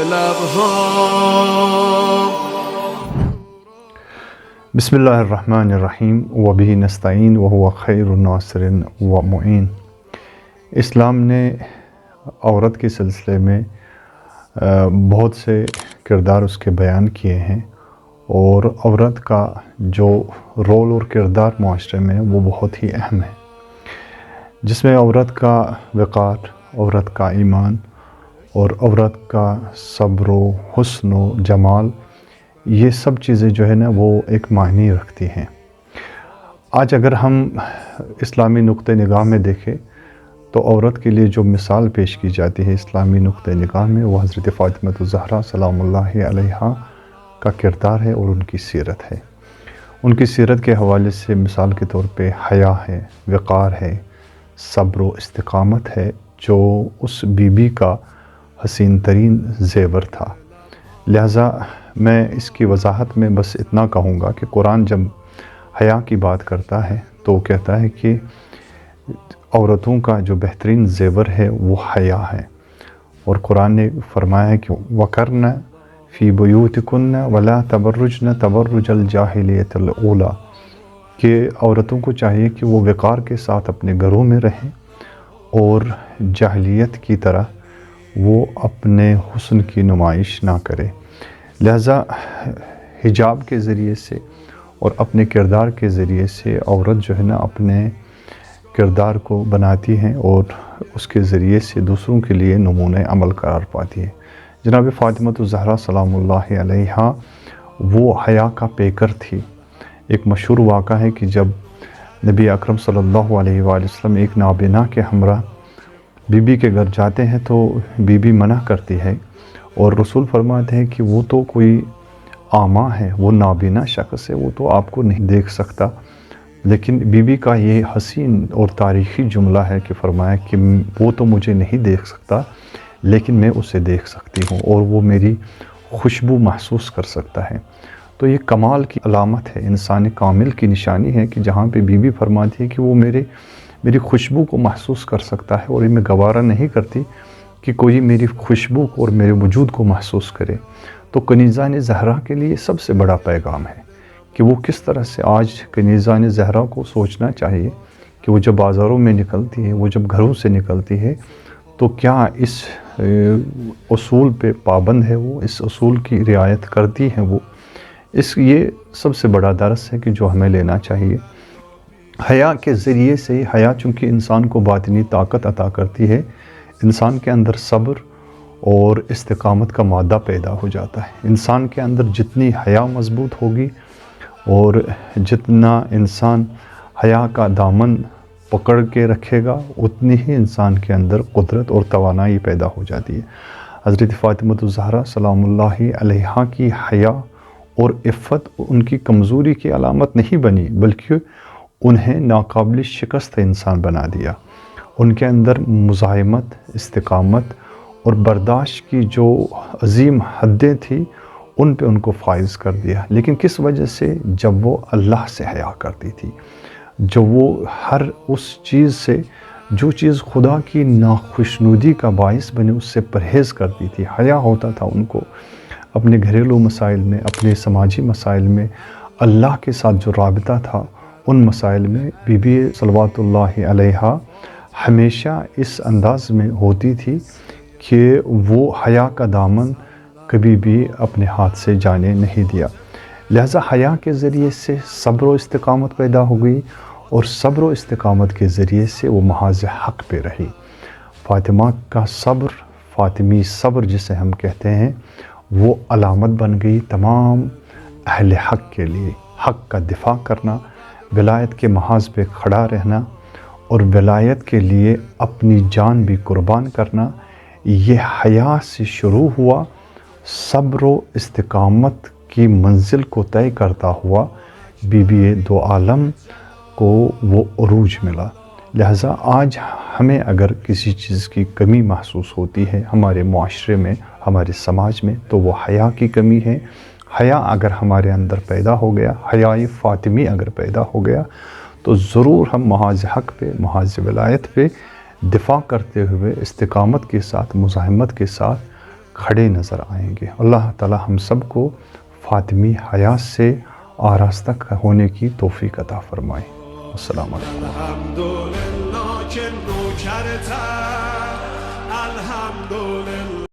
لبها. بسمillahirrahmanirrahim وبه نستعین وهو خیر الناصر ومعین. اسلام نے عورت کے سلسلے میں بہت سے کردار اس کے بیان کیے ہیں، اور عورت کا جو رول اور کردار معاشرے میں وہ بہت ہی اہم ہے، جس میں عورت کا وقار، عورت کا ایمان اور عورت کا صبر و حسن و جمال، یہ سب چیزیں جو ہے نا وہ ایک معنی رکھتی ہیں. آج اگر ہم اسلامی نقطہ نگاہ میں دیکھیں تو عورت کے لیے جو مثال پیش کی جاتی ہے اسلامی نقطہ نگاہ میں، وہ حضرت فاطمہ الزہرا سلام اللہ علیہا کا کردار ہے اور ان کی سیرت ہے. ان کی سیرت کے حوالے سے مثال کے طور پہ حیا ہے، وقار ہے، صبر و استقامت ہے، جو اس بی بی کا حسین ترین زیور تھا. لہٰذا میں اس کی وضاحت میں بس اتنا کہوں گا کہ قرآن جب حیا کی بات کرتا ہے تو وہ کہتا ہے کہ عورتوں کا جو بہترین زیور ہے وہ حیا ہے، اور قرآن نے فرمایا ہے کہ وَقَرْنَ فِي بُيُوتِكُنَّ وَلَا تَبَرُّجْنَ تَبَرُّجَ الْجَاهِلِيَّةِ الْأُولَى، کہ عورتوں کو چاہیے کہ وہ وقار کے ساتھ اپنے گھروں میں رہیں اور جاہلیت کی طرح وہ اپنے حسن کی نمائش نہ کرے. لہٰذا حجاب کے ذریعے سے اور اپنے کردار کے ذریعے سے عورت جو ہے نا اپنے کردار کو بناتی ہیں اور اس کے ذریعے سے دوسروں کے لیے نمونہ عمل قرار پاتی ہے. جناب فاطمہ الزہرا سلام اللہ علیہا وہ حیا کا پیکر تھی. ایک مشہور واقعہ ہے کہ جب نبی اکرم صلی اللہ علیہ وآلہ وسلم ایک نابینا کے ہمراہ بی بی کے گھر جاتے ہیں تو بی بی منع کرتی ہے، اور رسول فرماتے ہیں کہ وہ تو کوئی اعمیٰ ہے، وہ نابینا شخص ہے، وہ تو آپ کو نہیں دیکھ سکتا. لیکن بی بی کا یہ حسین اور تاریخی جملہ ہے کہ فرمایا کہ وہ تو مجھے نہیں دیکھ سکتا لیکن میں اسے دیکھ سکتی ہوں اور وہ میری خوشبو محسوس کر سکتا ہے. تو یہ کمال کی علامت ہے، انسان کامل کی نشانی ہے کہ جہاں پہ بی بی فرماتی ہے کہ وہ میری خوشبو کو محسوس کر سکتا ہے، اور یہ میں گوارا نہیں کرتی کہ کوئی میری خوشبو کو اور میرے وجود کو محسوس کرے. تو کنیزہ زہرا کے لیے سب سے بڑا پیغام ہے کہ وہ کس طرح سے آج کنیزہ زہرا کو سوچنا چاہیے کہ وہ جب بازاروں میں نکلتی ہے، وہ جب گھروں سے نکلتی ہے تو کیا اس اصول پہ پابند ہے، وہ اس اصول کی رعایت کرتی ہے. وہ یہ سب سے بڑا درس ہے کہ جو ہمیں لینا چاہیے. حیا کے ذریعے سے، حیا چونکہ انسان کو باطنی طاقت عطا کرتی ہے، انسان کے اندر صبر اور استقامت کا مادہ پیدا ہو جاتا ہے. انسان کے اندر جتنی حیا مضبوط ہوگی اور جتنا انسان حیا کا دامن پکڑ کے رکھے گا، اتنی ہی انسان کے اندر قدرت اور توانائی پیدا ہو جاتی ہے. حضرت فاطمہ الزہرا سلام اللہ علیہا کی حیا اور عفت ان کی کمزوری کی علامت نہیں بنی، بلکہ انہیں ناقابل شکست انسان بنا دیا. ان کے اندر مزاحمت، استقامت اور برداشت کی جو عظیم حدیں تھیں ان پہ ان کو فائز کر دیا. لیکن کس وجہ سے؟ جب وہ اللہ سے حیا کرتی تھی، جو وہ ہر اس چیز سے جو چیز خدا کی ناخوشنودی کا باعث بنے اس سے پرہیز کرتی تھی. حیا ہوتا تھا ان کو اپنے گھریلو مسائل میں، اپنے سماجی مسائل میں، اللہ کے ساتھ جو رابطہ تھا ان مسائل میں. بی بی صلوات اللہ علیہا ہمیشہ اس انداز میں ہوتی تھی کہ وہ حیا کا دامن کبھی بھی اپنے ہاتھ سے جانے نہیں دیا. لہٰذا حیا کے ذریعے سے صبر و استقامت پیدا ہو گئی، اور صبر و استقامت کے ذریعے سے وہ محاذ حق پہ رہی. فاطمہ کا صبر، فاطمی صبر جسے ہم کہتے ہیں، وہ علامت بن گئی تمام اہل حق کے لیے. حق کا دفاع کرنا، ولایت کے محاذ پہ کھڑا رہنا اور ولایت کے لیے اپنی جان بھی قربان کرنا، یہ حیا سے شروع ہوا. صبر و استقامت کی منزل کو طے کرتا ہوا بی بی دو عالم کو وہ عروج ملا. لہٰذا آج ہمیں اگر کسی چیز کی کمی محسوس ہوتی ہے ہمارے معاشرے میں، ہمارے سماج میں، تو وہ حیا کی کمی ہے. حیا اگر ہمارے اندر پیدا ہو گیا، حیاء فاطمی اگر پیدا ہو گیا، تو ضرور ہم محاذ حق پہ، محاذ ولایت پہ دفاع کرتے ہوئے استقامت کے ساتھ، مزاحمت کے ساتھ کھڑے نظر آئیں گے۔ اللہ تعالی ہم سب کو فاطمی حیات سے آراستہ ہونے کی توفیق عطا فرمائے۔ السلام علیکم۔ الحمدلله که نوکرتم، الحمدلله